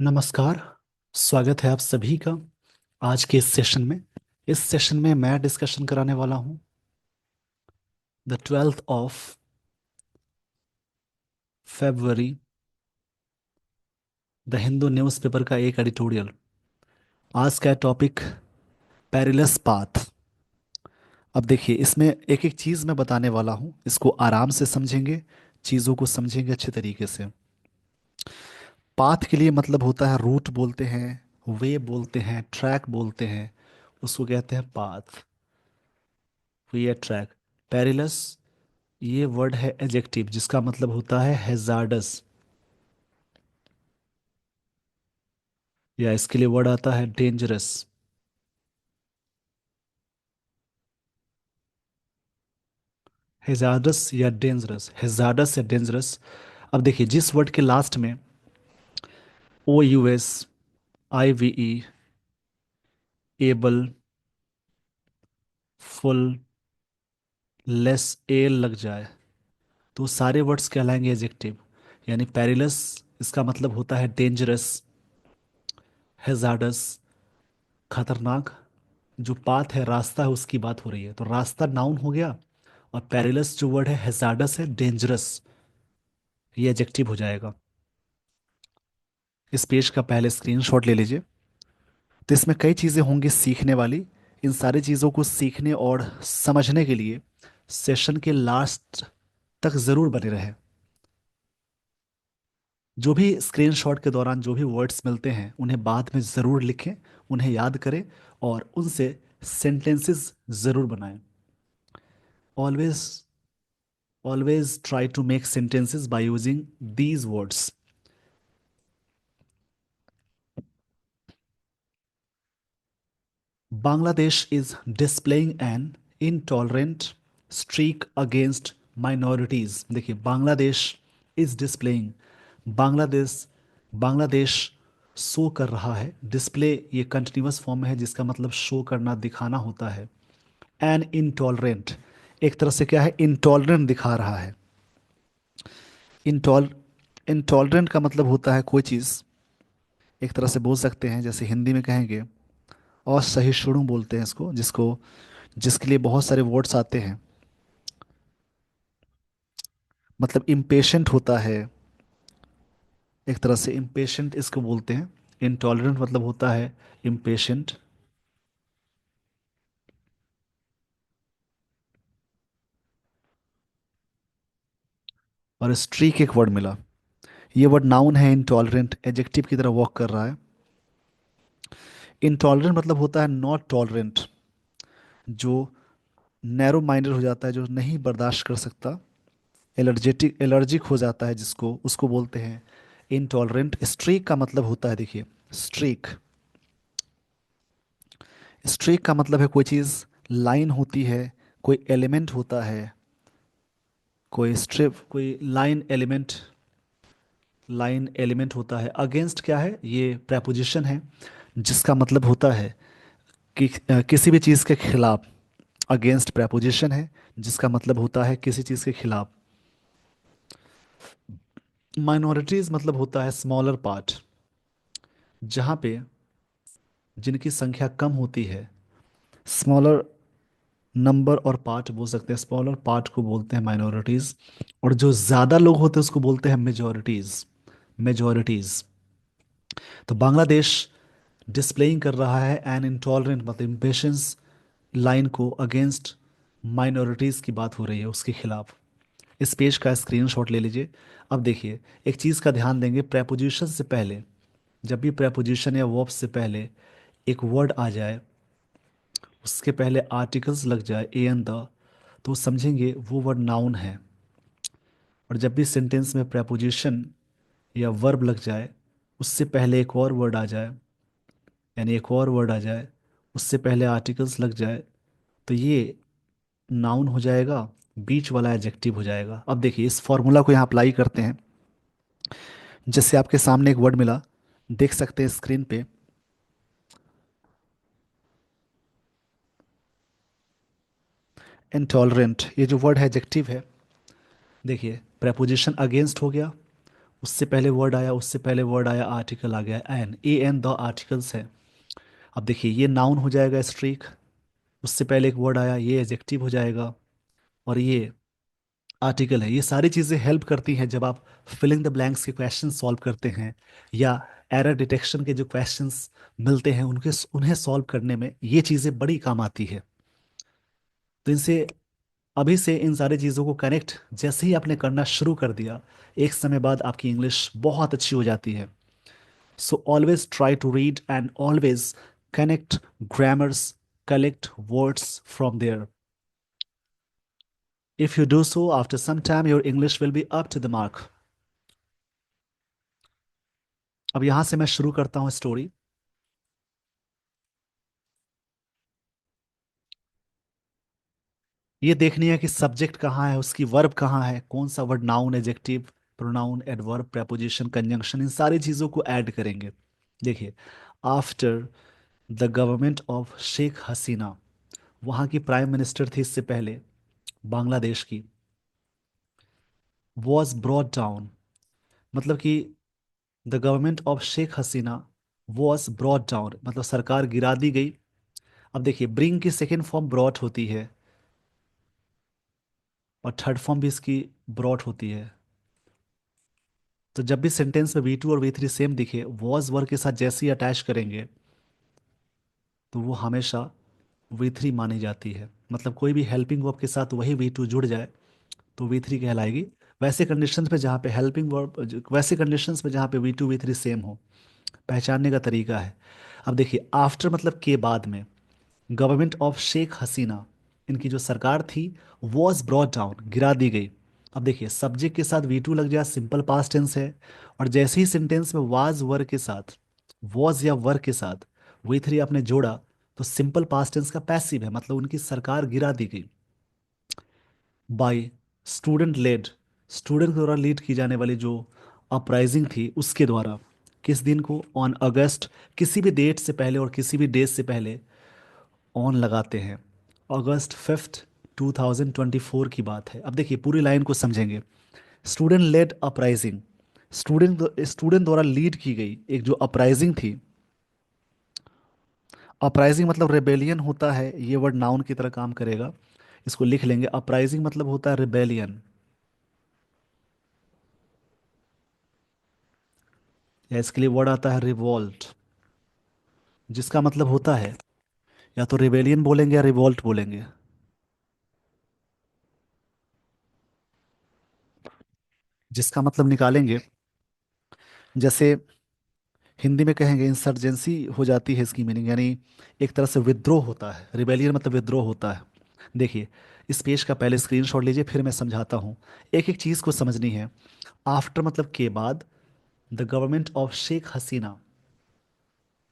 नमस्कार। स्वागत है आप सभी का आज के इस सेशन में। इस सेशन में मैं डिस्कशन कराने वाला हूँ the 12th of February the Hindu newspaper का एक एडिटोरियल। आज का टॉपिक पेरिलस पाथ। अब देखिए, इसमें एक एक चीज़ मैं बताने वाला हूँ, इसको आराम से समझेंगे, चीज़ों को समझेंगे अच्छे तरीके से। पाथ के लिए मतलब होता है रूट बोलते हैं, वे बोलते हैं, ट्रैक बोलते हैं, उसको कहते हैं पाथ, वे या ट्रैक। पेरिलस ये वर्ड है एजेक्टिव जिसका मतलब होता है हैजार्डस, या इसके लिए वर्ड आता है डेंजरस। हैजार्डस या डेंजरस, हैजार्डस या डेंजरस। अब देखिए, जिस वर्ड के लास्ट में OUS, IVE, able, full, less, L लग जाए तो सारे वर्ड्स कहलाएंगे एजेक्टिव। यानी पेरिलस इसका मतलब होता है डेंजरस, हैजार्डस, खतरनाक। जो पाथ है, रास्ता है, उसकी बात हो रही है तो रास्ता नाउन हो गया, और पेरिलस जो वर्ड है हैजार्डस है, डेंजरस, ये एडजेक्टिव हो जाएगा। इस पेज का पहले स्क्रीनशॉट ले लीजिए। तो इसमें कई चीज़ें होंगी सीखने वाली। इन सारी चीज़ों को सीखने और समझने के लिए सेशन के लास्ट तक ज़रूर बने रहें। जो भी स्क्रीनशॉट के दौरान जो भी वर्ड्स मिलते हैं उन्हें बाद में ज़रूर लिखें, उन्हें याद करें और उनसे सेंटेंसेस ज़रूर बनाएं। Always always try to make sentences by using these words. Bangladesh is displaying an intolerant streak against minorities. देखिए, Bangladesh is displaying, Bangladesh Bangladesh show कर रहा है। डिस्प्ले ये कंटिन्यूअस फॉर्म में है जिसका मतलब शो करना, दिखाना होता है। एन इनटॉलरेंट एक तरह से क्या है, इंटॉलरेंट दिखा रहा है। इंटॉल इंटॉलरेंट का मतलब होता है कोई चीज़, एक तरह से बोल सकते हैं, जैसे हिंदी में कहेंगे असहिष्णु बोलते हैं इसको, जिसके लिए बहुत सारे वर्ड्स आते हैं। मतलब इम्पेशेंट होता है, एक तरह से इम्पेशेंट इसको बोलते हैं। इंटॉलरेंट मतलब होता है इम्पेशेंट। और स्ट्रीक एक वर्ड मिला, ये वर्ड नाउन है, इंटॉलरेंट एडजेक्टिव की तरह वॉक कर रहा है। इंटॉलरेंट मतलब होता है नॉट टॉलरेंट, जो नैरो माइंडेड हो जाता है, जो नहीं बर्दाश्त कर सकता, एलर्जिक हो जाता है जिसको, उसको बोलते हैं इंटॉलरेंट। स्ट्रीक का मतलब होता है, देखिए, स्ट्रीक स्ट्रीक का मतलब है कोई चीज़ लाइन होती है, कोई एलिमेंट होता है, कोई स्ट्रिप, कोई लाइन एलिमेंट होता है। अगेंस्ट क्या है, ये प्रेपोजिशन है जिसका मतलब होता है कि किसी भी चीज़ के खिलाफ। अगेंस्ट प्रेपोजिशन है जिसका मतलब होता है किसी चीज़ के खिलाफ। माइनॉरिटीज मतलब होता है स्मॉलर पार्ट, जहाँ पे जिनकी संख्या कम होती है। स्मॉलर नंबर और पार्ट बोल सकते हैं, स्मॉलर पार्ट को बोलते हैं माइनॉरिटीज, और जो ज़्यादा लोग होते हैं उसको बोलते हैं मेजॉरिटीज। तो बांग्लादेश डिस्प्लेइंग कर रहा है एन इंटॉलरेंट मतलब इम्पेशंस लाइन को अगेंस्ट माइनॉरिटीज़ की बात हो रही है, उसके खिलाफ। इस पेज का स्क्रीनशॉट ले लीजिए। अब देखिए, एक चीज़ का ध्यान देंगे, प्रेपोजिशन से पहले, जब भी प्रेपोजिशन या वर्ब से पहले एक वर्ड आ जाए, उसके पहले आर्टिकल्स लग जाए ए एन द, तो समझेंगे वो वर्ड नाउन है। और जब भी सेंटेंस में प्रेपोजिशन या वर्ब लग जाए, उससे पहले एक और वर्ड आ जाए, यानी एक और वर्ड आ जाए, उससे पहले आर्टिकल्स लग जाए, तो ये नाउन हो जाएगा, बीच वाला एडजेक्टिव हो जाएगा। अब देखिए, इस फॉर्मूला को यहाँ अप्लाई करते हैं। जैसे आपके सामने एक वर्ड मिला, देख सकते हैं स्क्रीन पे, इंटॉलरेंट। ये जो वर्ड है एडजेक्टिव है, देखिए, प्रेपोजिशन अगेंस्ट हो गया, उससे पहले वर्ड आया, उससे पहले वर्ड आया, आर्टिकल आ गया an, a an the articles है। अब देखिए ये नाउन हो जाएगा स्ट्रीक, उससे पहले एक वर्ड आया, ये एडजेक्टिव हो जाएगा, और ये आर्टिकल है। ये सारी चीज़ें हेल्प करती हैं जब आप फिलिंग द ब्लैंक्स के क्वेश्चन सॉल्व करते हैं, या एरर डिटेक्शन के जो क्वेश्चंस मिलते हैं उनके उन्हें सॉल्व करने में ये चीज़ें बड़ी काम आती है। तो इनसे अभी से इन सारी चीज़ों को कनेक्ट जैसे ही आपने करना शुरू कर दिया, एक समय बाद आपकी इंग्लिश बहुत अच्छी हो जाती है। So always try to read and always connect grammars, collect words from there. If you do so, after some time, your English will be up to the mark. अब यहां से मैं शुरू करता हूं स्टोरी। ये देखनी है कि सब्जेक्ट कहाँ है, उसकी वर्ब कहाँ है, कौन सा word, noun, adjective, pronoun, adverb, preposition, conjunction, इन सारी चीजों को ऐड करेंगे। देखिए, after the government of Sheikh Hasina, वहां की प्राइम मिनिस्टर थी इससे पहले, बांग्लादेश की, वॉज ब्रॉट डाउन, मतलब कि the government of Sheikh Hasina was brought down मतलब सरकार गिरा दी गई। अब देखिए, ब्रिंग की सेकेंड फॉर्म ब्रॉट होती है, और थर्ड फॉर्म भी इसकी ब्रॉट होती है। तो जब भी सेंटेंस में वी टू और वी थ्री सेम दिखे, वॉज वर्ग के साथ जैसे ही अटैच करेंगे, तो वो हमेशा वी थ्री मानी जाती है। मतलब कोई भी हेल्पिंग वर्ब के साथ वही वी टू जुड़ जाए तो वी थ्री कहलाएगी। वैसे कंडीशंस पे जहाँ पे हेल्पिंग वर्ब, वैसे कंडीशंस पे जहाँ पे V two V three same हो, पहचानने का तरीका है। अब देखिए, आफ्टर मतलब के बाद में, गवर्नमेंट ऑफ शेख हसीना, इनकी जो सरकार थी, वॉज ब्रॉट डाउन, गिरा दी गई। अब देखिए, सब्जेक्ट के साथ वी टू लग जाए, सिंपल पास्ट टेंस है, और जैसे ही सेंटेंस में वाज वर्ग के साथ, वॉज या वर्ग के साथ वी थ्री आपने जोड़ा, तो सिंपल पास्ट टेंस का पैसिव है, मतलब उनकी सरकार गिरा दी गई। बाय स्टूडेंट लेड, स्टूडेंट के द्वारा लीड की जाने वाली जो अपराइजिंग थी उसके द्वारा, किस दिन को, ऑन अगस्त, किसी भी डेट से पहले और किसी भी डेज से पहले ऑन लगाते हैं। अगस्त 5th 2024 की बात है। अब देखिए पूरी लाइन को समझेंगे। स्टूडेंट लेड अपराइजिंग, स्टूडेंट द्वारा लीड की गई एक जो अपराइजिंग थी। अपराइजिंग मतलब रेबेलियन होता है, ये वर्ड नाउन की तरह काम करेगा, इसको लिख लेंगे। अपराइजिंग मतलब होता है रिबेलियन, या इसके लिए वर्ड आता है रिवोल्ट, जिसका मतलब होता है या तो रिबेलियन बोलेंगे या रिवोल्ट बोलेंगे। जिसका मतलब निकालेंगे, जैसे हिंदी में कहेंगे इंसर्जेंसी हो जाती है इसकी मीनिंग, यानी एक तरह से विद्रोह होता है। रिबेलियन मतलब विद्रोह होता है। देखिए, इस पेज का पहले स्क्रीनशॉट लीजिए, फिर मैं समझाता हूँ। एक एक चीज़ को समझनी है। आफ्टर मतलब के बाद, the government of Sheikh Hasina,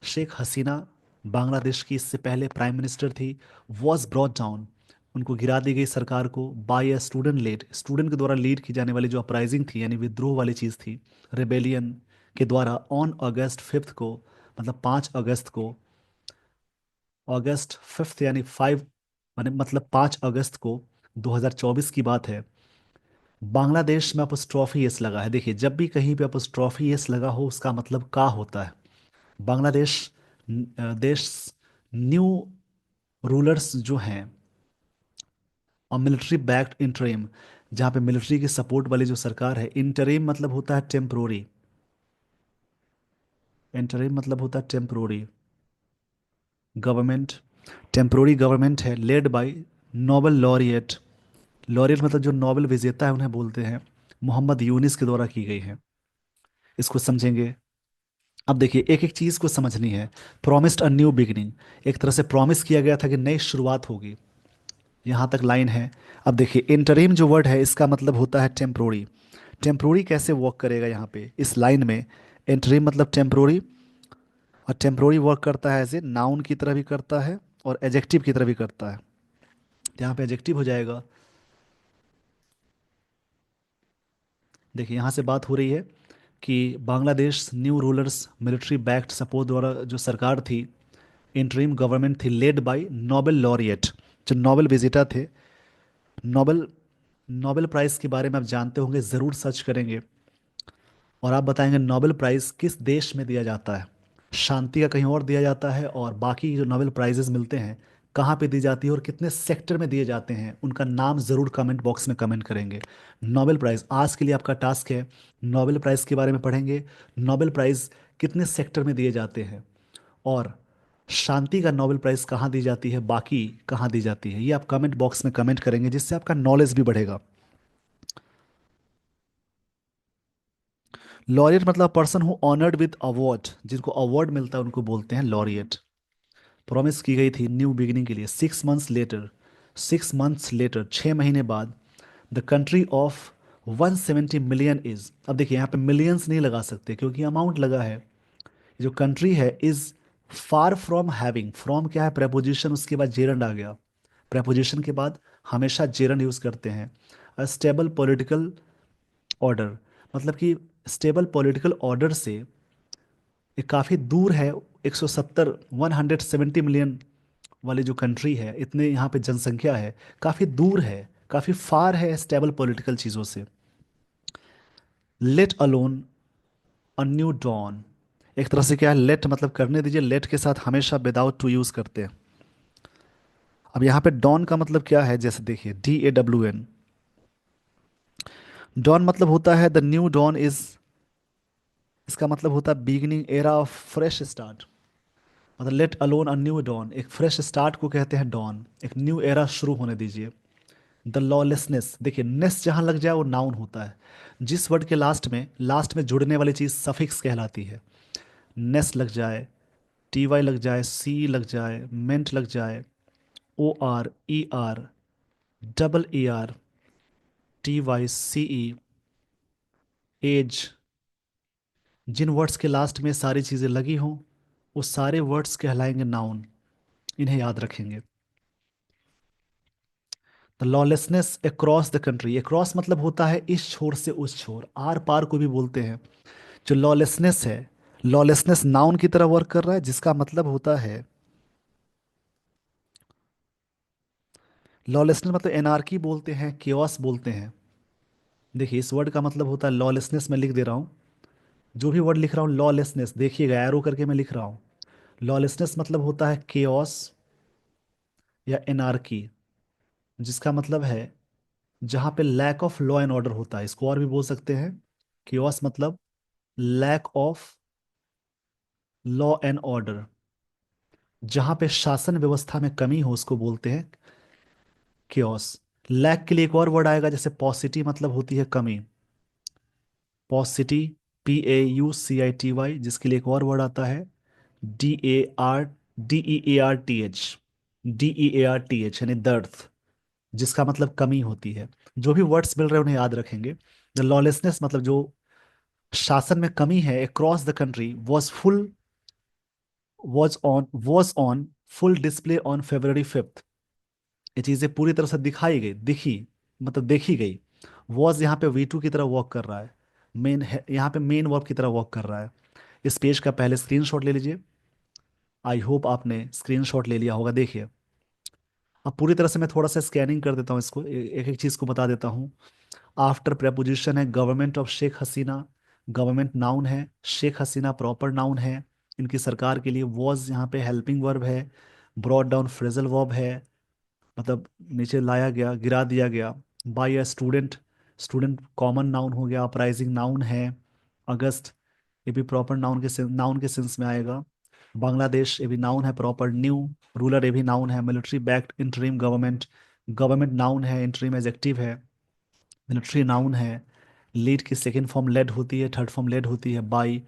Sheikh Hasina Bangladesh की इससे पहले प्राइम मिनिस्टर थी, वॉज ब्रॉट डाउन, उनको गिरा दी गई सरकार को, by a student led, student के द्वारा लीड की जाने वाली जो अपराइजिंग थी यानी विद्रोह वाली चीज़ थी, रेबेलियन के द्वारा, ऑन अगस्त 5th को, मतलब 5 अगस्त को, अगस्त 5th यानी 5 माने मतलब 5 अगस्त को 2024 की बात है। बांग्लादेश में अपोस्ट्रोफी एस लगा है। देखिए, जब भी कहीं पे अपोस्ट्रोफी एस लगा हो उसका मतलब का होता है। बांग्लादेश देश, न्यू रूलर्स जो हैं, और मिलिट्री बैक्ड इंटरिम, जहाँ पे मिलिट्री की सपोर्ट वाली जो सरकार है। इंटरिम मतलब होता है टेम्प्रोरी, इंटरिम मतलब होता है टेम्प्रोरी गवर्नमेंट, टेम्प्रोरी गवर्नमेंट है, led by Nobel laureate, laureate मतलब जो नोबेल विजेता है उन्हें बोलते हैं, मोहम्मद यूनिस के द्वारा की गई है। इसको समझेंगे। अब देखिए, एक एक चीज़ को समझनी है। प्रॉमिस्ड अ न्यू बिगिनिंग, एक तरह से प्रॉमिस किया गया था कि नई शुरुआत होगी, यहाँ तक लाइन है। अब देखिए, इंटरिम जो वर्ड है इसका मतलब होता है टेम्प्रोरी। टेम्प्रोरी कैसे वर्क करेगा यहाँ पे इस लाइन में, इंटरिम मतलब टेम्प्रोरी, और टेम्प्रोरी वर्क करता है एज ए नाउन की तरह भी करता है और एजेक्टिव की तरह भी करता है। तो यहाँ पे एजेक्टिव हो जाएगा। देखिए, यहाँ से बात हो रही है कि Bangladesh new rulers military backed support द्वारा जो सरकार थी, इंटरिम गवर्नमेंट थी, लेड बाय नोबेल लॉरिएट, जो नोबेल विजेता थे। नोबेल, नोबेल प्राइज़ के बारे में आप जानते होंगे, ज़रूर सर्च करेंगे। और आप बताएंगे नोबेल प्राइज किस देश में दिया जाता है। शांति का कहीं और दिया जाता है, और बाकी जो नोबेल प्राइजेस मिलते हैं कहाँ पे दी जाती है और कितने सेक्टर में दिए जाते हैं, उनका नाम ज़रूर कमेंट बॉक्स में कमेंट करेंगे। नोबेल प्राइज़ आज के लिए आपका टास्क है, नोबेल प्राइज़ के बारे में पढ़ेंगे। नोबेल प्राइज़ कितने सेक्टर में दिए जाते हैं, और शांति का नोबेल प्राइज़ कहाँ दी जाती है, बाकी कहाँ दी जाती है, ये आप कमेंट बॉक्स में कमेंट करेंगे, जिससे आपका नॉलेज भी बढ़ेगा। लॉरियट मतलब person who honoured with award, जिनको अवार्ड मिलता है उनको बोलते हैं लॉरियट। प्रॉमिस की गई थी न्यू बिगिनिंग के लिए। 6 मंथ्स लेटर, 6 मंथ्स लेटर, 6 महीने बाद, the country of 170 million is. अब देखिए यहाँ पे मिलियंस नहीं लगा सकते क्योंकि अमाउंट लगा है। जो कंट्री है is far from having, from क्या है प्रेपोजिशन, उसके बाद जेरंड आ गया। प्रेपोजिशन के बाद हमेशा जेरंड यूज करते हैं। अ स्टेबल पॉलिटिकल ऑर्डर, मतलब कि स्टेबल पॉलिटिकल ऑर्डर से ये काफ़ी दूर है। 170, 170 मिलियन वाली जो कंट्री है, इतने यहाँ पे जनसंख्या है, काफ़ी दूर है, काफ़ी फार है स्टेबल पॉलिटिकल चीज़ों से। Let alone a new dawn, एक तरह से क्या है, लेट मतलब करने दीजिए, लेट के साथ हमेशा विदाउट टू यूज़ करते हैं। अब यहाँ पे डॉन का मतलब क्या है, जैसे देखिए DAWN, डॉन मतलब होता है द न्यू डॉन इज, इसका मतलब होता है beginning era of fresh start. मतलब let alone a new dawn, एक फ्रेश स्टार्ट को कहते हैं डॉन, एक न्यू एरा शुरू होने दीजिए। द लॉलेसनेस, देखिए नेस जहाँ लग जाए वो नाउन होता है। जिस वर्ड के लास्ट में जुड़ने वाली चीज़ सफिक्स कहलाती है। नेस लग जाए, TY लग जाए, C लग जाए, मेंट लग जाए, OR, ER, TYCE, एज, जिन वर्ड्स के लास्ट में सारी चीज़ें लगी हों वो सारे वर्ड्स कहलाएंगे नाउन। इन्हें याद रखेंगे। The lawlessness across the country, across मतलब होता है इस छोर से उस छोर, आर पार को भी बोलते हैं। जो लॉलेसनेस है, लॉलेसनेस नाउन की तरह वर्क कर रहा है, जिसका मतलब होता है, लॉलेसनेस मतलब एनार्की बोलते हैं, केओस बोलते हैं। देखिए इस वर्ड का मतलब होता है लॉलेसनेस, मैं लिख दे रहा हूँ, जो भी वर्ड लिख रहा हूँ लॉलेसनेस, देखिएगा एरो करके मैं लिख रहा हूँ। लॉलेसनेस मतलब होता है केओस या एनार्की, जिसका मतलब है जहाँ पे lack of law and order होता है, इसको और भी बोल सकते हैं। केओस मतलब lack of law and order, जहाँ पे शासन व्यवस्था में कमी हो उसको बोलते हैं केओस। लैक के लिए एक और वर्ड आएगा, जैसे पॉसिटी मतलब होती है कमी, पॉसिटी, PAUCITY, जिसके लिए एक और वर्ड आता है DEARTH, DEARTH यानी दर्द, जिसका मतलब कमी होती है। जो भी वर्ड्स मिल रहे हैं उन्हें याद रखेंगे। द लॉलेसनेस मतलब जो शासन में कमी है across the country was on full display on February 5th। ये चीज़ें पूरी तरह से दिखाई गई, दिखी मतलब देखी गई। वॉज यहाँ पे V2 की तरह वॉक कर रहा है, मेन है यहाँ पे मेन वर्ब की तरह वॉक कर रहा है। इस पेज का पहले स्क्रीनशॉट ले लीजिए। आई होप आपने स्क्रीनशॉट ले लिया होगा। देखिए अब पूरी तरह से मैं थोड़ा सा स्कैनिंग कर देता हूँ इसको, एक एक चीज़ को बता देता हूँ। आफ्टर प्रेपोजिशन है government of Sheikh Hasina, government noun है, शेख हसीना प्रॉपर नाउन है इनकी सरकार के लिए। वॉज यहाँ पे हेल्पिंग वर्ब है, ब्रॉड डाउन फ्रेजल वर्ब है, मतलब नीचे लाया गया, गिरा दिया गया। By a student, student common noun हो गया, अपराइजिंग नाउन है। अगस्त, ये भी प्रॉपर नाउन के सेंस में आएगा। बांग्लादेश, ये भी नाउन है प्रॉपर। न्यू रूलर, ये भी नाउन है। Military backed interim government, government noun है, इंटरिम एडजेक्टिव है। मिलिट्री नाउन है। लीड की सेकेंड फॉर्म लेड होती है, थर्ड फॉर्म लेड होती है। By,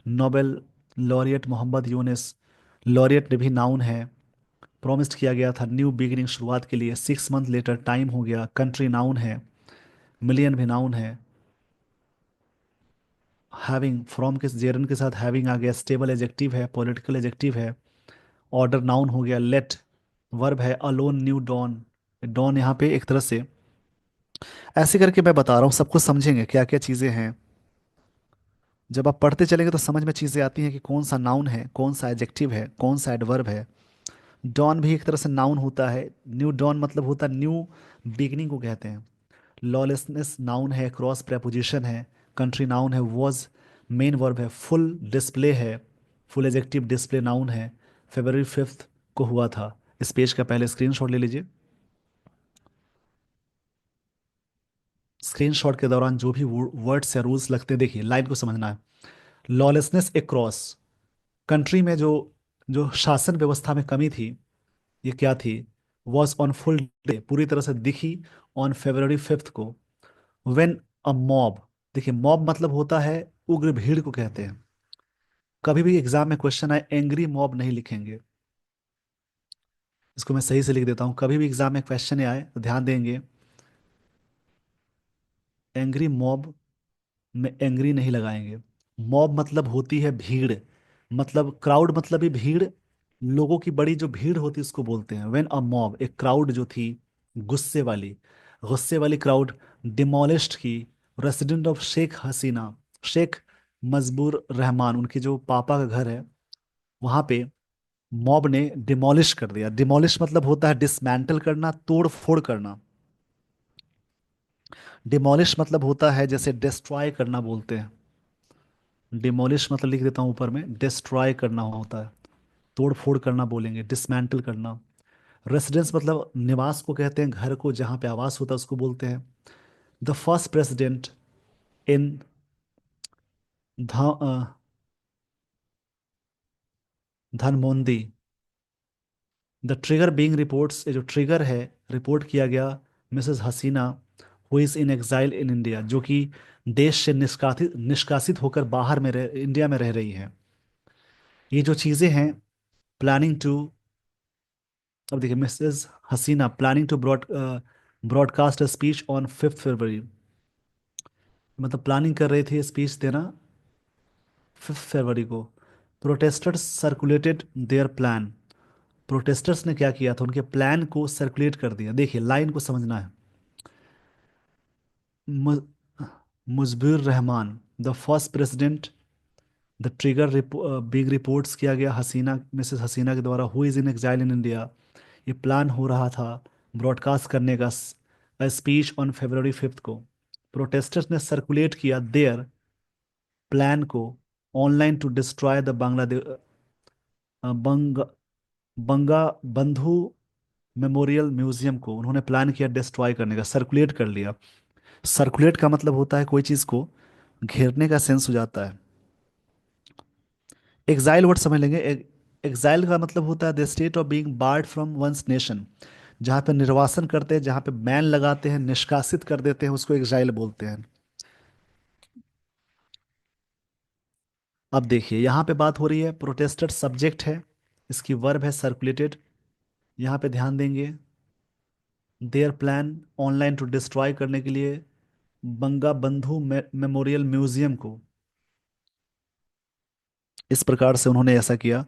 Nobel laureate Mohammad Yunus, laureate भी नाउन है। प्रॉमिस्ड किया गया था न्यू बिगिनिंग, शुरुआत के लिए। 6 मंथ लेटर, टाइम हो गया। कंट्री नाउन है, मिलियन भी नाउन है। हैविंग, फ्रॉम के जेरन के साथ हैविंग आ गया। स्टेबल एजेक्टिव है, पॉलिटिकल एजेक्टिव है। ऑर्डर नाउन हो गया। लेट वर्ब है। अलोन न्यू डॉन, डॉन यहाँ पे एक तरह से, ऐसे करके मैं बता रहा हूँ, सब कुछ समझेंगे क्या क्या चीज़ें हैं। जब आप पढ़ते चलेंगे तो समझ में चीज़ें आती हैं कि कौन सा नाउन है, कौन सा एडजेक्टिव है, कौन सा एडवर्ब है। डॉन भी एक तरह से नाउन होता है। न्यू डॉन मतलब होता है न्यू बिगनिंग को कहते हैं। लॉलेसनेस नाउन है, क्रॉस प्रेपोजिशन है। कंट्री नाउन है। वॉज मेन वर्ब है, फुल डिस्प्ले है, फुल एडजेक्टिव डिस्प्ले नाउन है, February 5th को हुआ था। इस पेज का पहले स्क्रीनशॉट ले लीजिए। स्क्रीनशॉट के दौरान जो भी वर्ड्स या रूल्स लगते हैं, देखिए लाइन को समझना है। लॉलेसनेस अक्रॉस कंट्री में जो जो शासन व्यवस्था में कमी थी, ये क्या थी? वॉज ऑन फुल डे, पूरी तरह से दिखी, ऑन February 5th को, व्हेन अ मॉब। देखिए मॉब मतलब होता है उग्र भीड़ को कहते हैं। कभी भी एग्जाम में क्वेश्चन आए एंग्री मॉब नहीं लिखेंगे। इसको मैं सही से लिख देता हूँ, कभी भी एग्जाम में क्वेश्चन आए तो ध्यान देंगे, एंग्री मॉब में एंग्री नहीं लगाएंगे। मॉब मतलब होती है भीड़, मतलब क्राउड मतलब ही भीड़, लोगों की बड़ी जो भीड़ होती है उसको बोलते हैं। व्हेन अ मॉब, एक क्राउड जो थी गुस्से वाली, गुस्से वाली क्राउड डिमोलिश्ड की रेसिडेंट ऑफ शेख हसीना, शेख मजबूर रहमान, उनके जो पापा का घर है वहां पे मॉब ने डिमोलिश कर दिया। डिमोलिश मतलब होता है डिसमेंटल करना, तोड़ फोड़ करना। डिमोलिश मतलब होता है जैसे डिस्ट्रॉय करना बोलते हैं। डिमोलिश मतलब लिख देता हूँ ऊपर में, डिस्ट्रॉय करना होता है, तोड़ फोड़ करना बोलेंगे, डिसमेंटल करना। रेसिडेंस मतलब निवास को कहते हैं, घर को जहाँ पे आवास होता है उसको बोलते हैं। The first president in Dhanmondi, the trigger being reports, ये जो ट्रिगर है, रिपोर्ट किया गया Mrs Hasina who is in exile in India, जो कि देश से निष्कासित निष्कासित होकर बाहर में इंडिया में रह रही है। ये जो चीजें हैं, प्लानिंग टू, अब देखिए Mrs Hasina planning to broadcast a speech on 5th February, मतलब प्लानिंग कर रहे थे स्पीच देना 5th February को। Protesters circulated their plan, protesters ने क्या किया था, उनके प्लान को सर्कुलेट कर दिया। देखिए लाइन को समझना है। मु- Mujibur Rahman, the first president, the trigger big reports किया गया हसीना, मिसेस हसीना के द्वारा, who is in exile in India, ये प्लान हो रहा था ब्रॉडकास्ट करने का स्पीच ऑन February 5th को। प्रोटेस्टर्स ने सर्कुलेट किया देयर प्लान को online to destroy the Bangladesh बंग बंगा बंधु मेमोरियल म्यूजियम को, उन्होंने प्लान किया डिस्ट्रॉय करने का, सर्कुलेट कर लिया। सर्कुलेट का मतलब होता है कोई चीज को घेरने का सेंस हो जाता है। एग्जाइल वर्ड समझ लेंगे। एग्जाइल का मतलब होता है the state of being barred from one's nation, जहाँ पे निर्वासन करते हैं, जहाँ पे बैन लगाते हैं, निष्कासित कर देते हैं, उसको एग्जाइल बोलते हैं। अब देखिए यहाँ पे बात हो रही है, प्रोटेस्टेड सब्जेक्ट है, इसकी वर्ब है सर्कुलेटेड। यहाँ पे ध्यान देंगे, their plan online to destroy करने के लिए बंगा बंधु मेमोरियल म्यूजियम को, इस प्रकार से उन्होंने ऐसा किया।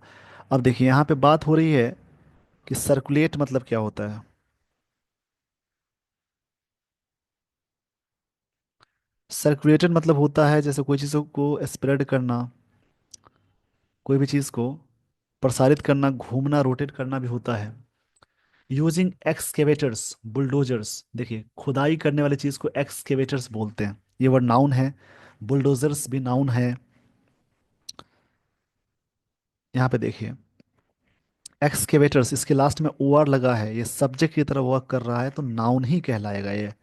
अब देखिए यहाँ पे बात हो रही है कि सर्कुलेट मतलब क्या होता है। सर्कुलेटेड मतलब होता है जैसे कोई चीज़ों को स्प्रेड करना, कोई भी चीज़ को प्रसारित करना, घूमना, रोटेट करना भी होता है। यूजिंग एक्सकेवेटर्स बुलडोजर्स, देखिए खुदाई करने वाली चीज़ को एक्सकेवेटर्स बोलते हैं, ये वर्ड नाउन है। बुलडोजर्स भी नाउन है। यहाँ पे देखिए एक्सकेवेटर्स, इसके लास्ट में ओ आर लगा है, ये सब्जेक्ट की तरह वर्क कर रहा है तो नाउन ही कहलाएगा ये।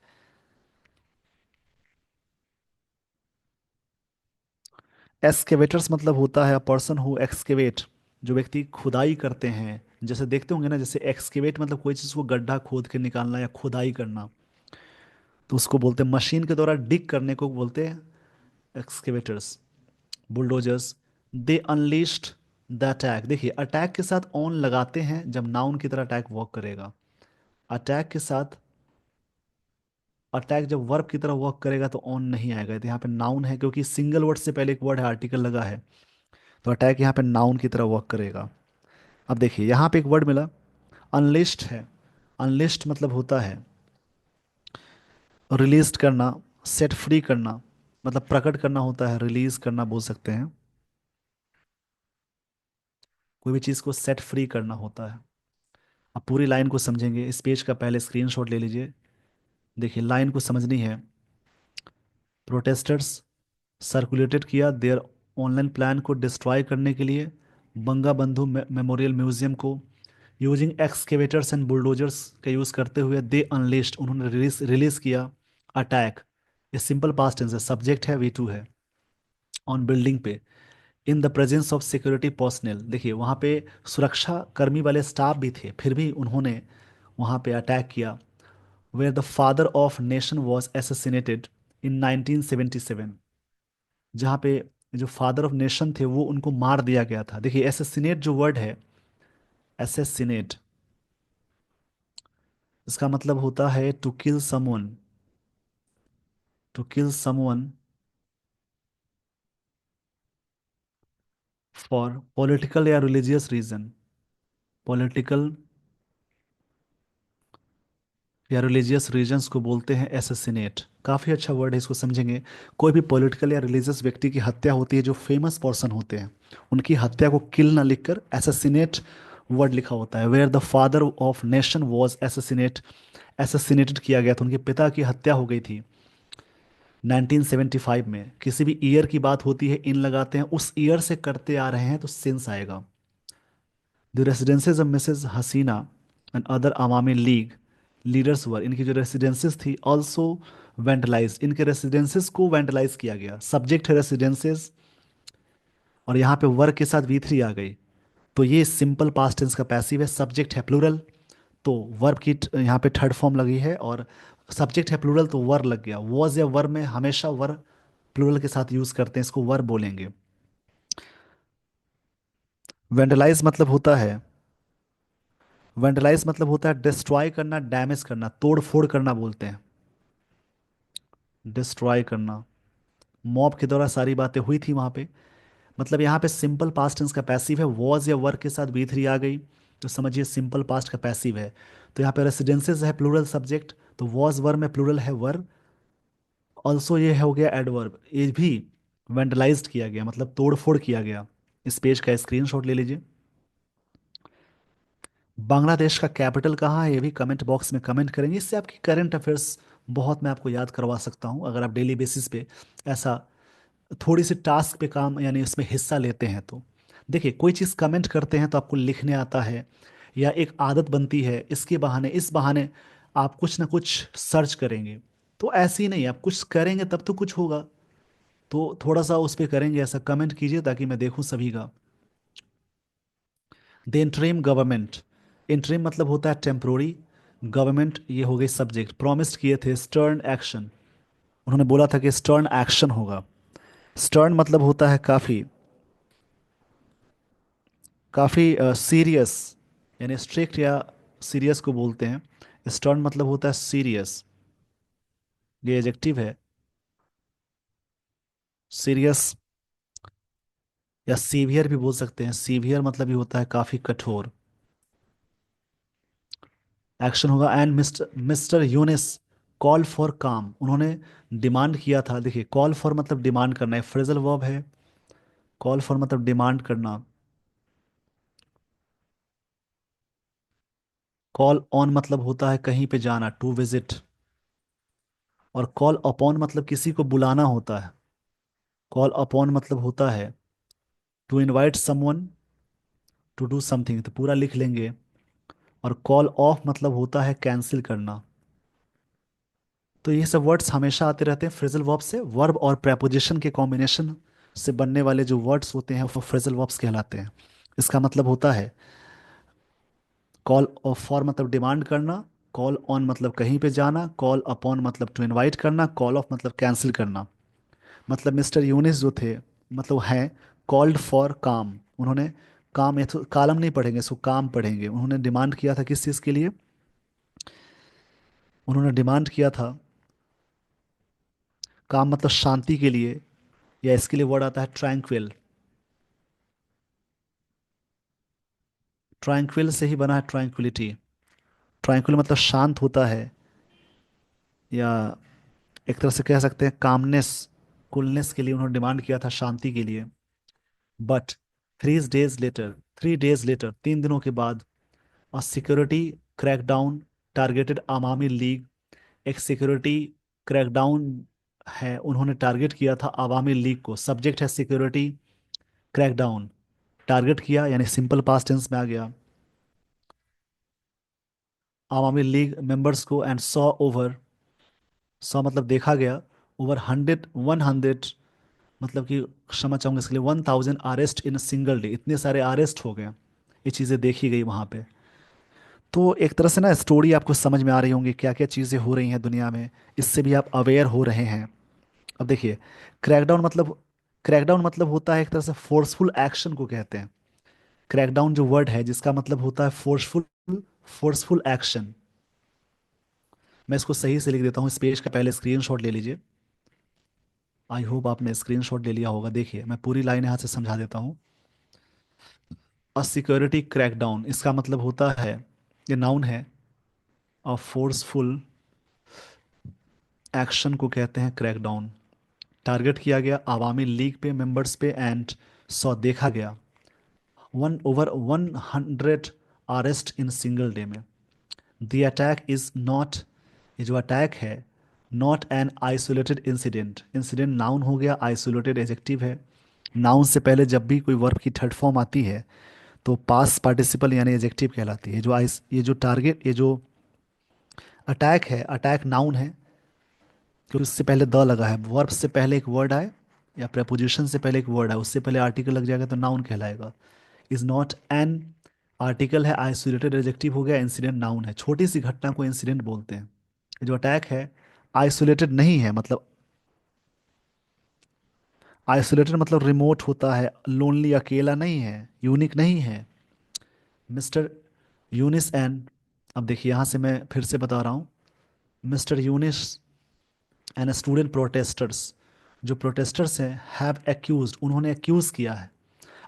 एक्सकेवेटर्स मतलब होता है अ पर्सन हु एक्सकेवेट, जो व्यक्ति खुदाई करते हैं। जैसे देखते होंगे ना, जैसे एक्सकेवेट मतलब कोई चीज़ को गड्ढा खोद के निकालना या खुदाई करना, तो उसको बोलते हैं, मशीन के द्वारा डिग करने को बोलते हैं excavators. Bulldozers, they unleashed the attack, देखिए अटैक के साथ ऑन लगाते हैं जब नाउन की तरह अटैक वर्क करेगा। अटैक के साथ, अटैक जब वर्ब की तरह वर्क करेगा तो ऑन नहीं आएगा, तो यहाँ पे नाउन है क्योंकि सिंगल वर्ड से पहले एक वर्ड है, आर्टिकल लगा है, तो अटैक यहाँ पे नाउन की तरह वर्क करेगा। अब देखिए यहाँ पे एक वर्ड मिला, अनलिस्ट है। अनलिस्ट मतलब होता है रिलीज करना, सेट फ्री करना, मतलब प्रकट करना होता है, रिलीज करना बोल सकते हैं। कोई भी चीज़ को सेट फ्री करना होता है। अब पूरी लाइन को समझेंगे, इस पेज का पहले स्क्रीनशॉट ले लीजिए। देखिए लाइन को समझनी है। प्रोटेस्टर्स सर्कुलेटेड किया देयर ऑनलाइन प्लान को डिस्ट्रॉय करने के लिए बंगा बंधु मेमोरियल म्यूजियम को यूजिंग एक्सकेवेटर्स एंड बुलडोजर्स का यूज़ करते हुए दे अनलिस्टड उन्होंने रिलीज रिलीज किया अटैक। ये सिंपल पास्ट टेंस है, सब्जेक्ट है V2 है, ऑन बिल्डिंग पे in the presence of security personal. देखिए वहाँ पे सुरक्षा कर्मी वाले स्टाफ भी थे, फिर भी उन्होंने वहाँ पे अटैक किया। Where the father of nation was assassinated in 1977, जहाँ पे जो फादर ऑफ नेशन थे वो उनको मार दिया गया था। देखिए एसेसिनेट जो वर्ड है, एसेसिनेट, इसका मतलब होता है to kill someone, to kill someone for political या रिलीजियस रीजन, पॉलिटिकल या रिलीजियस रीजन्स को बोलते हैं एसेसिनेट। काफ़ी अच्छा वर्ड है, इसको समझेंगे। कोई भी पॉलिटिकल या रिलीजियस व्यक्ति की हत्या होती है, जो फेमस पर्सन होते हैं, उनकी हत्या को किल ना लिखकर एसेसिनेट वर्ड लिखा होता है। Where the father of nation was assassinate, assassinated किया गया था, उनके पिता की हत्या हो गई थी 1975 में। किसी भी ईयर की बात होती है, इन लगाते हैं, उस ईयर से करते आ रहे हैं तो सेंस आएगा। The residences of Mrs Hasina and other Awami League leaders were, इनकी जो रेसिडेंसेज थी ऑल्सो वेंटलाइज, इनके रेसिडेंसेज को वेंटलाइज किया गया। सब्जेक्ट है रेसिडेंसेज और यहाँ पे वर्ग के साथ V3 आ गई, तो ये सिंपल पास्ट टेंस का पैसिव है। सब्जेक्ट है प्लूरल, तो वर्ब की यहाँ पे थर्ड फॉर्म लगी है, और सब्जेक्ट है प्लूरल तो वर लग गया। वॉज या वर में हमेशा वर प्लूरल के साथ यूज करते हैं, इसको वर बोलेंगे। वेंडलाइज मतलब होता है, वेंडलाइज मतलब होता है डिस्ट्रॉय करना, डैमेज करना, तोड़ फोड़ करना बोलते हैं, डिस्ट्रॉय करना। मॉब के दौरान सारी बातें हुई थी वहां पे। मतलब यहाँ पे सिंपल पास्ट टेंस का पैसिव है, वॉज या वर्क के साथ V3 आ गई, तो समझिए सिंपल पास्ट का पैसिव है। तो यहाँ पे रेसिडेंसेज है प्लूरल सब्जेक्ट, तो वॉज वर में प्लूरल है वर। ऑल्सो ये हो गया एडवर्ब, ये भी वेंडलाइज्ड किया गया, मतलब तोड़ फोड़ किया गया। इस पेज का स्क्रीनशॉट ले लीजिए। बांग्लादेश का कैपिटल कहाँ है, ये भी कमेंट बॉक्स में कमेंट करेंगे, इससे आपकी करंट अफेयर्स बहुत मैं आपको याद करवा सकता हूँ, अगर आप डेली बेसिस पे ऐसा थोड़ी सी टास्क पे काम यानी इसमें हिस्सा लेते हैं तो। देखिए कोई चीज़ कमेंट करते हैं तो आपको लिखने आता है, या एक आदत बनती है, इसके बहाने इस बहाने आप कुछ ना कुछ सर्च करेंगे। तो ऐसे ही नहीं, आप कुछ करेंगे तब तो कुछ होगा, तो थोड़ा सा उस पर करेंगे, ऐसा कमेंट कीजिए ताकि मैं देखूं सभी का। द इंटरिम गवर्नमेंट, इंटरिम मतलब होता है टेम्पोरी, गवर्नमेंट ये हो गई सब्जेक्ट, प्रॉमिस किए थे स्टर्न एक्शन, उन्होंने बोला था कि स्टर्न एक्शन होगा। स्टर्न मतलब होता है काफ़ी, काफ़ी सीरियस, यानी स्ट्रिक्ट या सीरियस को बोलते हैं। स्टर्न मतलब होता है सीरियस, ये एडजेक्टिव है, सीरियस, या सीवियर भी बोल सकते हैं। सीवियर मतलब ही होता है काफ़ी कठोर। एक्शन होगा and Mister Mister Yunus call for calm, उन्होंने डिमांड किया था। देखिए कॉल फॉर मतलब डिमांड करना है, फ्रेजल वर्ब है। कॉल फॉर मतलब डिमांड करना। कॉल ऑन मतलब होता है कहीं पे जाना, टू विजिट। और कॉल अपॉन मतलब किसी को बुलाना होता है। कॉल अपॉन मतलब होता है to invite someone to do something, तो पूरा लिख लेंगे। और कॉल ऑफ मतलब होता है कैंसिल करना। तो ये सब वर्ड्स हमेशा आते रहते हैं फ्रेजल वर्ब से, वर्ब और प्रेपोजिशन के कॉम्बिनेशन से बनने वाले जो वर्ड्स होते हैं वो फ्रेजल वर्ब्स कहलाते हैं। इसका मतलब होता है कॉल ऑफ फॉर मतलब डिमांड करना, कॉल ऑन मतलब कहीं पे जाना, कॉल अपॉन मतलब टू इनवाइट करना, कॉल ऑफ मतलब कैंसिल करना। मतलब मिस्टर यूनिस जो थे, मतलब हैं कॉल्ड फॉर काम, उन्होंने काम, ये तो कालम नहीं पढ़ेंगे, इसको काम पढ़ेंगे। उन्होंने डिमांड किया था किस चीज़ के लिए, उन्होंने डिमांड किया था, काम मतलब शांति के लिए, या इसके लिए वर्ड आता है ट्रैंक्विल। ट्रैंक्विल से ही बना है ट्रैंक्विलिटी। ट्रैंक्विल मतलब शांत होता है, या एक तरह से कह सकते हैं कामनेस, कूलनेस के लिए उन्होंने डिमांड किया था, शांति के लिए। But 3 days later, 3 days later 3 दिनों के बाद, और सिक्योरिटी क्रैकडाउन टारगेटेड अवामी लीग, एक सिक्योरिटी क्रैकडाउन है, उन्होंने टारगेट किया था आवामी लीग को। सब्जेक्ट है सिक्योरिटी क्रैकडाउन। टारगेट किया यानी सिंपल पास्ट टेंस में आ गया। आवामी लीग मेंबर्स को एंड सॉ ओवर, सॉ मतलब देखा गया, ओवर 100 मतलब कि क्षमा चाहूंगा इसके लिए 1000 अरेस्ट इन सिंगल डे, इतने सारे अरेस्ट हो गए, ये चीज़ें देखी गई वहाँ पे। तो एक तरह से ना स्टोरी आपको समझ में आ रही होंगी क्या क्या चीज़ें हो रही हैं दुनिया में, इससे भी आप अवेयर हो रहे हैं। अब देखिए, क्रैकडाउन मतलब, क्रैकडाउन मतलब होता है एक तरह से फोर्सफुल एक्शन को कहते हैं। क्रैकडाउन जो वर्ड है जिसका मतलब होता है फोर्सफुल, फोर्सफुल एक्शन। मैं इसको सही से लिख देता हूँ, इस पेज का पहले स्क्रीनशॉट ले लीजिए। आई होप आपने स्क्रीनशॉट ले लिया होगा। देखिए मैं पूरी लाइन यहाँ से समझा देता हूँ। अ सिक्योरिटी क्रैकडाउन इसका मतलब होता है, ये नाउन है, अ फोर्सफुल एक्शन को कहते हैं क्रैकडाउन। टारगेट किया गया आवामी लीग पे मेंबर्स पे एंड सौ देखा गया 100 अरेस्ट इन सिंगल डे में। द अटैक इज नॉट, ये जो अटैक है, not an isolated incident. Incident noun हो गया, आइसोलेटेड एडजेक्टिव है। नाउन से पहले जब भी कोई वर्ब की थर्ड फॉर्म आती है तो पास्ट पार्टिसिपल यानी एडजेक्टिव कहलाती है। ये जो टारगेट, ये जो अटैक है, अटैक नाउन है क्योंकि उससे पहले द लगा है। वर्ब से पहले एक वर्ड आए या प्रपोजिशन से पहले एक वर्ड आए, उससे पहले आर्टिकल लग जाएगा तो नाउन कहलाएगा। इज नॉट एन, आर्टिकल है, आइसोलेटेड एडजेक्टिव हो गया, इंसिडेंट नाउन है। छोटी सी घटना को इंसिडेंट बोलते हैं। ये जो अटैक है आइसोलेटेड नहीं है, मतलब आइसोलेटेड मतलब रिमोट होता है, लोनली अकेला नहीं है, यूनिक नहीं है। मिस्टर यूनिस एंड, अब देखिए यहाँ से मैं फिर से बता रहा हूँ, Mister Yunus and student protesters, जो प्रोटेस्टर्स हैं, हैव एक्यूज, उन्होंने एक्यूज किया है।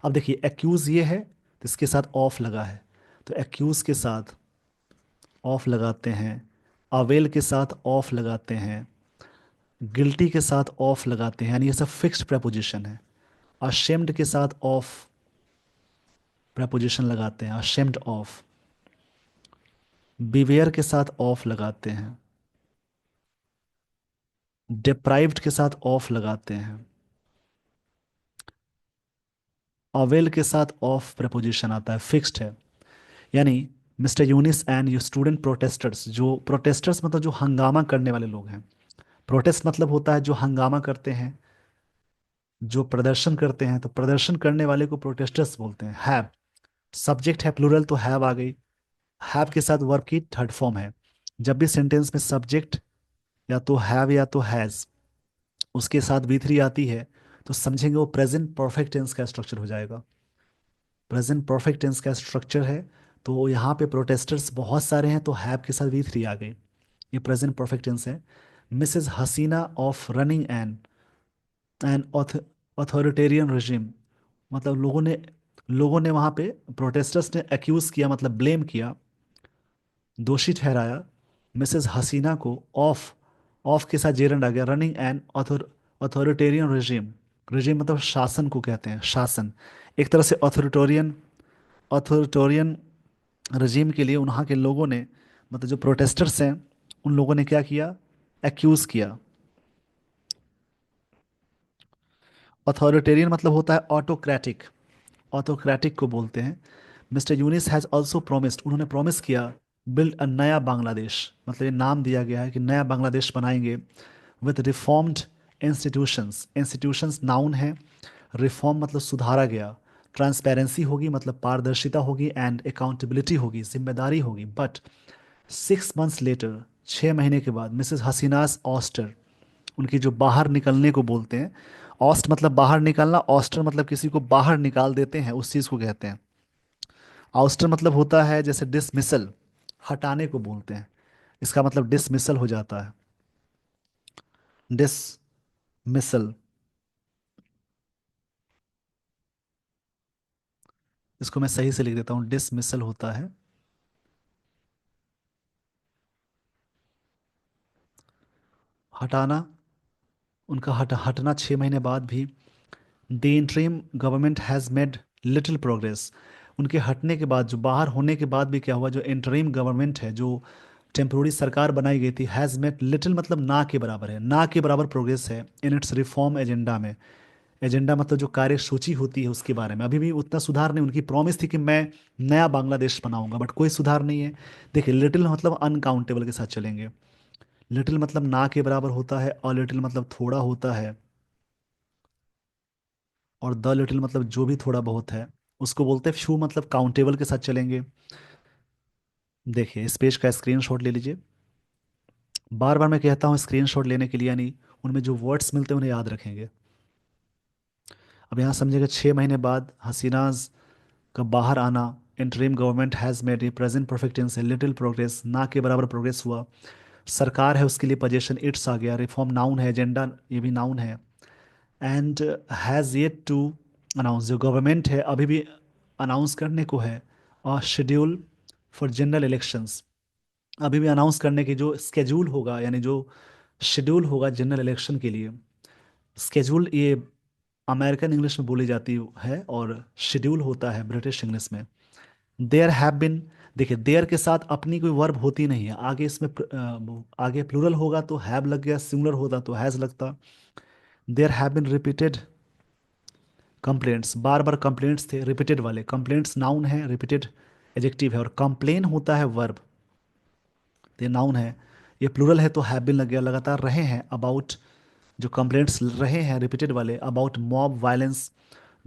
अब देखिए एक्यूज ये है तो इसके साथ ऑफ लगा है, तो एक्यूज के साथ ऑफ लगाते हैं, अवेल के साथ ऑफ लगाते हैं, गिल्टी के साथ ऑफ लगाते हैं, यानी ये सब फिक्स्ड प्रपोजिशन है। अशेम्ड के साथ ऑफ प्रपोजिशन लगाते हैं, अशेम्ड ऑफ। बिवेयर के साथ ऑफ लगाते हैं, डिप्राइव्ड के साथ ऑफ लगाते हैं, अवेल के साथ ऑफ प्रपोजिशन आता है, फिक्स्ड है। यानी Mister Yunus and you student protesters, जो प्रोटेस्टर्स मतलब जो हंगामा करने वाले लोग हैं। प्रोटेस्ट मतलब होता है जो हंगामा करते हैं, जो प्रदर्शन करते हैं, तो प्रदर्शन करने वाले को प्रोटेस्टर्स बोलते हैं। हैव, सब्जेक्ट है प्लूरल तो हैव आ गई, हैव के साथ वर्ब की थर्ड फॉर्म है। जब भी सेंटेंस में सब्जेक्ट या तो हैव या तो हैज, उसके साथ वी थ्री आती है तो समझेंगे वो प्रेजेंट परफेक्ट टेंस का स्ट्रक्चर हो जाएगा। प्रेजेंट परफेक्ट टेंस का स्ट्रक्चर है, तो यहाँ पे प्रोटेस्टर्स बहुत सारे हैं तो हैव के साथ वी थ्री आ गई, ये प्रेजेंट परफेक्ट टेंस है। Mrs Hasina of running an authoritarian regime, मतलब लोगों ने वहाँ पे प्रोटेस्टर्स ने एक्यूज किया, मतलब ब्लेम किया, दोषी ठहराया मिसेस हसीना को ऑफ, ऑफ के साथ जेरंड आ गया, running an authoritarian regime. Regime मतलब शासन को कहते हैं, शासन। एक तरह से अथॉरिटेरियन, अथॉरिटेरियन रजीम के लिए वहाँ के लोगों ने, मतलब जो प्रोटेस्टर्स हैं, उन लोगों ने क्या किया, एक्यूज किया। अथॉरिटेरियन मतलब होता है ऑटोक्रेटिक, ऑटोक्रेटिक को बोलते हैं। Mister Yunus has also promised, उन्होंने प्रॉमिस किया, बिल्ड अ नया बांग्लादेश, मतलब ये नाम दिया गया है कि नया बांग्लादेश बनाएंगे, with reformed institutions. Institutions noun है, रिफॉर्म मतलब सुधारा गया, ट्रांसपेरेंसी होगी मतलब पारदर्शिता होगी, एंड अकाउंटेबिलिटी होगी, जिम्मेदारी होगी। बट 6 मंथ्स लेटर, 6 महीने के बाद, मिसेस हसीनास ऑस्टर, उनकी जो बाहर निकलने को बोलते हैं, ऑस्ट मतलब बाहर निकालना, ऑस्टर मतलब किसी को बाहर निकाल देते हैं, उस चीज़ को कहते हैं। आउस्टर मतलब होता है जैसे डिसमिसल, हटाने को बोलते हैं, इसका मतलब डिसमिसल हो जाता है, डिसमिसल। इसको मैं सही से लिख देता हूँ, डिसमिसल होता है हटाना। उनका हटना 6 महीने बाद भी, the interim government has made little progress. उनके हटने के बाद, जो बाहर होने के बाद भी क्या हुआ, जो इंटरिम गवर्नमेंट है, जो टेम्पोररी सरकार बनाई गई थी, हैज़ मेट लिटिल मतलब ना के बराबर है, ना के बराबर प्रोग्रेस है इन इट्स रिफॉर्म एजेंडा में। एजेंडा मतलब जो कार्य सूची होती है उसके बारे में अभी भी उतना सुधार नहीं। उनकी प्रॉमिस थी कि मैं नया बांग्लादेश बनाऊंगा, बट कोई सुधार नहीं है। देखिए, लिटिल मतलब अनकाउंटेबल के साथ चलेंगे। लिटिल मतलब ना के बराबर होता है, और लिटिल मतलब थोड़ा होता है, और द लिटिल मतलब जो भी थोड़ा बहुत है उसको बोलते हैं फ्यू, मतलब काउंटेबल के साथ चलेंगे। देखिए, इस पेज का स्क्रीनशॉट ले लीजिए। बार बार मैं कहता हूँ स्क्रीनशॉट लेने के लिए, यानी उनमें जो वर्ड्स मिलते हैं उन्हें याद रखेंगे। अब यहाँ समझिएगा, 6 महीने बाद हसीनाज का बाहर आना, interim government has made a present perfect tense से लिटिल प्रोग्रेस, ना के बराबर प्रोग्रेस हुआ। सरकार है उसके लिए पोजीशन इट्स आ गया, रिफॉर्म नाउन है, एजेंडा ये भी नाउन है। And has yet to announce, जो गवर्नमेंट है अभी भी अनाउंस करने को है, और शेड्यूल फॉर जनरल इलेक्शंस, अभी भी अनाउंस करने की जो स्केड्यूल होगा, यानी जो शेड्यूल होगा जनरल इलेक्शन के लिए। स्केड्यूल ये अमेरिकन इंग्लिश में बोली जाती है, और शेड्यूल होता है ब्रिटिश इंग्लिश में। देयर हैव बिन, देखिए देयर के साथ अपनी कोई वर्ब होती नहीं है आगे, इसमें आगे प्लूरल होगा तो हैव लग गया, सिंगुलर होता तो हैज लगता। There have been repeated complaints, बार बार कंप्लेंट्स थे, रिपीटेड वाले। कंप्लेंट्स नाउन है, रिपीटेड एडजेक्टिव है, और कंप्लेन होता है वर्ब, तो ये नाउन है। ये प्लूरल है तो हैव बिन लग गया, लगातार रहे हैं अबाउट, जो कंप्लेंट्स रहे हैं रिपीटेड वाले, अबाउट मॉब वायलेंस,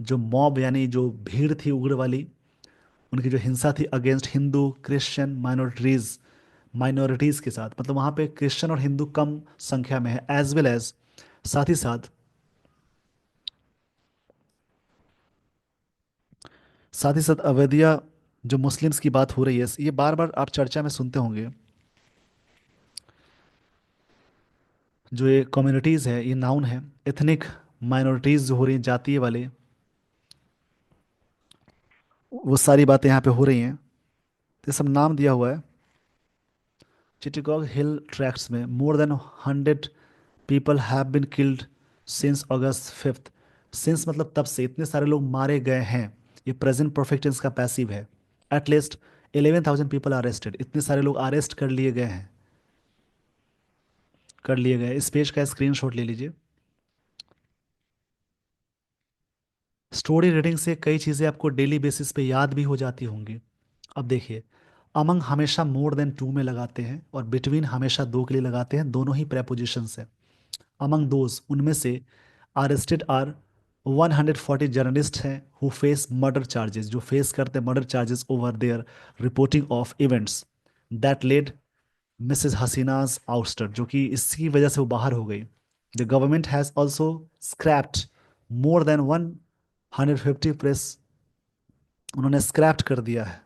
जो मॉब यानी जो भीड़ थी उग्र वाली, उनकी जो हिंसा थी against Hindu Christian minorities, minorities के साथ, मतलब वहाँ पे क्रिश्चियन और हिंदू कम संख्या में है, एज वेल एज, साथ ही साथ, साथ ही साथ अवैधिया, जो मुस्लिम्स की बात हो रही है, ये बार बार आप चर्चा में सुनते होंगे। जो ये कम्युनिटीज़ है ये नाउन है, एथनिक माइनॉरिटीज़ जो हो रही हैं, जातीय वाले, वो सारी बातें यहाँ पे हो रही हैं, तो ये सब नाम दिया हुआ है। चिटिगोग हिल ट्रैक्ट्स में more than 100 people have been killed since August 5। Since मतलब तब से, इतने सारे लोग मारे गए हैं, ये प्रेजेंट परफेक्ट टेंस का पैसिव है। एटलीस्ट 11,000 पीपल अरेस्टेड, इतने सारे लोग अरेस्ट कर लिए गए हैं, कर लिए गए। इस पेज का स्क्रीनशॉट ले लीजिए। स्टोरी रीडिंग से कई चीज़ें आपको डेली बेसिस पे याद भी हो जाती होंगी। अब देखिए, अमंग हमेशा मोर देन टू में लगाते हैं, और बिटवीन हमेशा दो के लिए लगाते हैं, दोनों ही प्रेपोजिशंस है। अमंग दोज, उनमें से, अरेस्टेड आर 140 जर्नलिस्ट हैं हु फेस मर्डर चार्जेस, जो फेस करते हैं murder charges over their reporting of events that led Mrs Hasina's ouster, जो कि इसकी वजह से वो बाहर हो गई। The government has also scrapped more than 150 press, उन्होंने स्क्रैप्ट कर दिया है,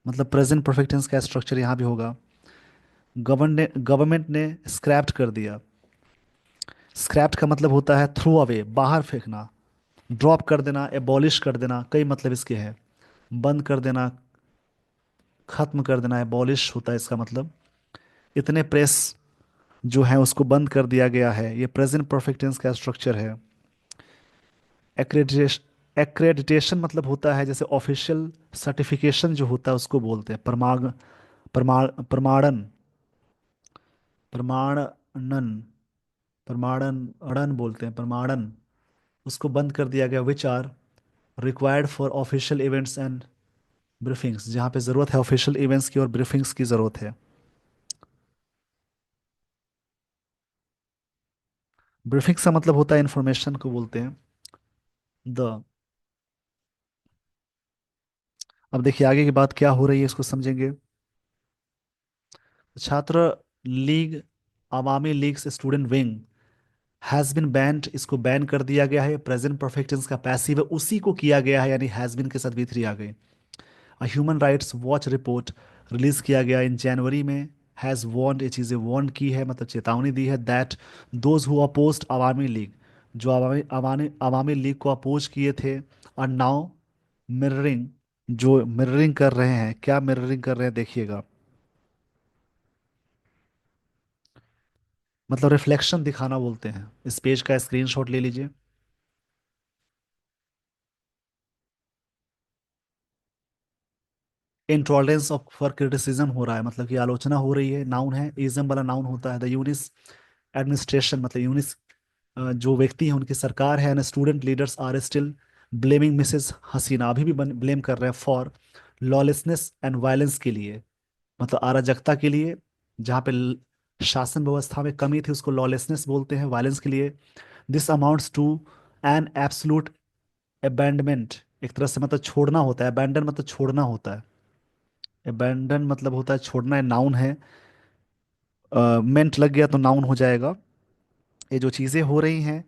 मतलब प्रेजेंट परफेक्ट टेंस का स्ट्रक्चर यहाँ भी होगा। गवर्नमेंट ने स्क्रैप्ट कर दिया। स्क्रैप्ट का मतलब होता है थ्रो अवे, बाहर फेंकना, ड्रॉप कर देना, एबॉलिश कर देना, कई मतलब इसके हैं। बंद कर देना, खत्म कर देना, एबॉलिश होता है इसका मतलब। इतने प्रेस जो है उसको बंद कर दिया गया है, ये प्रेजेंट परफेक्ट टेंस का स्ट्रक्चर है। एक्रेडिटेशन, एक्रेडिटेशन मतलब होता है जैसे ऑफिशियल सर्टिफिकेशन जो होता है उसको बोलते हैं प्रमाणन, प्रमाणन, प्रमाणन बोलते हैं, प्रमाणन। उसको बंद कर दिया गया, which are required for official events and briefings, जहाँ पे ज़रूरत है ऑफिशियल इवेंट्स की और ब्रीफिंग्स की ज़रूरत है। ब्रीफिंग्स का मतलब होता है इन्फॉर्मेशन को बोलते हैं। द, अब देखिए आगे की बात क्या हो रही है इसको समझेंगे। छात्र लीग, अवामी लीग से student wing has been band, इसको बैन कर दिया गया है। प्रेजेंट परफेक्ट टेंस का पैसिव है, उसी को किया गया है, यानी हैज़ बिन के साथ वी थ्री आ गई। Human rights watch report release किया गया इन जनवरी में, हैज़ वार्नड, ये चीज़ें वार्न की है मतलब चेतावनी दी है, that those who opposed Awami league, जो अवामी अवामी अवामी लीग को अपोज किए थे, और नाउ मिररिंग, जो मिररिंग कर रहे हैं, क्या मिररिंग कर रहे हैं देखिएगा, मतलब रिफ्लेक्शन दिखाना बोलते हैं। इस पेज का स्क्रीनशॉट ले लीजिए। इंटॉलरेंस ऑफ फॉर क्रिटिसिज्म हो रहा है, मतलब कि आलोचना हो रही है, नाउन है, इज्म वाला नाउन होता है। द यूनिस एडमिनिस्ट्रेशन, मतलब यूनिस जो व्यक्ति है उनकी सरकार है, and student leaders are still blaming Mrs Hasina, अभी भी ब्लेम कर रहे हैं फॉर लॉलेसनेस एंड वायलेंस के लिए, मतलब अराजकता के लिए। जहाँ पे शासन व्यवस्था में कमी थी उसको लॉलेसनेस बोलते हैं, वायलेंस के लिए। This amounts to an absolute abandonment, एक तरह से मतलब छोड़ना होता है, अबैंडन मतलब छोड़ना होता है, अबैंडन मतलब होता है छोड़ना है, नाउन है। मेंट लग गया तो नाउन हो जाएगा। ये जो चीज़ें हो रही हैं,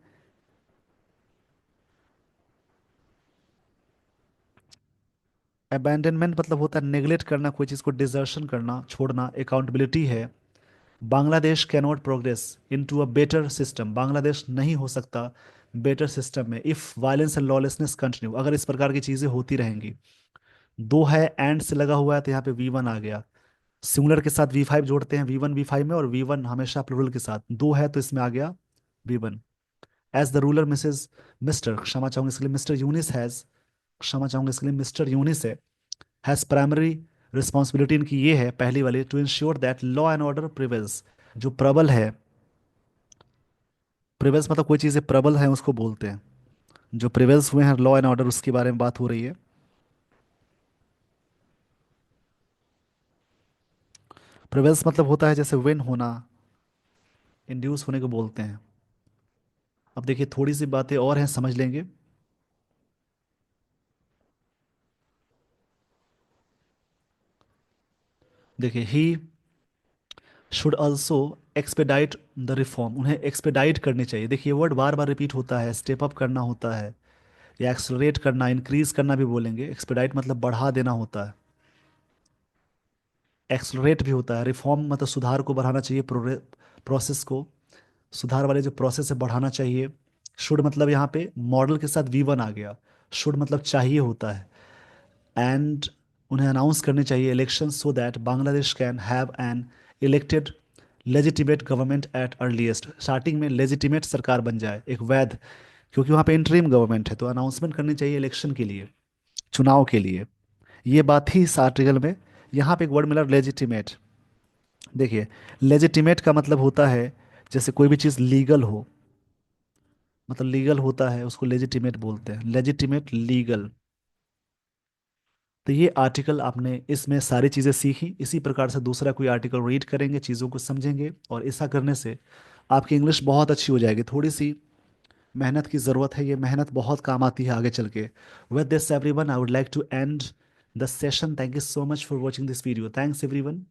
अबैंडनमेंट मतलब होता है नेग्लेक्ट करना, कोई चीज़ को डिजर्शन करना, छोड़ना। अकाउंटेबिलिटी है, Bangladesh cannot progress into a better system, Bangladesh नहीं हो सकता बेटर सिस्टम में if violence and lawlessness continue, अगर इस प्रकार की चीज़ें होती रहेंगी। दो है एंड से लगा हुआ है तो यहाँ पे V1 आ गया, सिंगुलर के साथ V5 जोड़ते हैं, V1 V5 में, और V1 हमेशा प्लुरल के साथ, दो है तो इसमें आ गया V1। As the ruler Mrs Mister, क्षमा चाहूंगा इसके लिए, मिस्टर यूनिस हैज, क्षमा चाहूंगा इसके लिए, मिस्टर यूनिस है, हैज प्राइमरी रिस्पॉन्सिबिलिटी, इनकी ये है पहली वाली, to ensure that law and order prevails, जो प्रबल है, प्रिवेल्स मतलब कोई चीज़ें प्रबल हैं उसको बोलते हैं, जो प्रिवेल्स हुए हैं लॉ एंड ऑर्डर उसके बारे में बात हो रही है। प्रिवेल्स मतलब होता है जैसे विन होना, इंड्यूस होने को बोलते हैं। अब देखिए थोड़ी सी बातें और हैं, समझ लेंगे। देखिए he should also expedite the reform, उन्हें एक्सपेडाइट करनी चाहिए। देखिए वर्ड बार बार रिपीट होता है, स्टेप अप करना होता है, या एक्सलरेट करना, इंक्रीज करना भी बोलेंगे। एक्सपेडाइट मतलब बढ़ा देना होता है, एक्सलरेट भी होता है। रिफॉर्म मतलब सुधार को बढ़ाना चाहिए, प्रोसेस को, सुधार वाले जो प्रोसेस है बढ़ाना चाहिए। शुड मतलब यहाँ पे मॉडल के साथ V1 आ गया, शुड मतलब चाहिए होता है। एंड उन्हें अनाउंस करनी चाहिए election so that Bangladesh can have an elected legitimate government at earliest, starting में लेजिटिमेट सरकार बन जाए, एक वैध, क्योंकि वहाँ पे इंटरिम गवर्नमेंट है तो अनाउंसमेंट करनी चाहिए इलेक्शन के लिए, चुनाव के लिए। ये बात थी इस आर्टिकल में। यहाँ पे एक वर्ड मिला लेजिटिमेट। देखिए लेजिटिमेट का मतलब होता है जैसे कोई भी चीज़ लीगल हो, मतलब लीगल होता है उसको लेजिटिमेट बोलते हैं, लेजिटिमेट लीगल। तो ये आर्टिकल आपने इसमें सारी चीज़ें सीखी, इसी प्रकार से दूसरा कोई आर्टिकल रीड करेंगे, चीज़ों को समझेंगे, और ऐसा करने से आपकी इंग्लिश बहुत अच्छी हो जाएगी। थोड़ी सी मेहनत की ज़रूरत है, ये मेहनत बहुत काम आती है आगे चल के। With this everyone I would like to end the session. Thank you so much for watching this video, thanks everyone.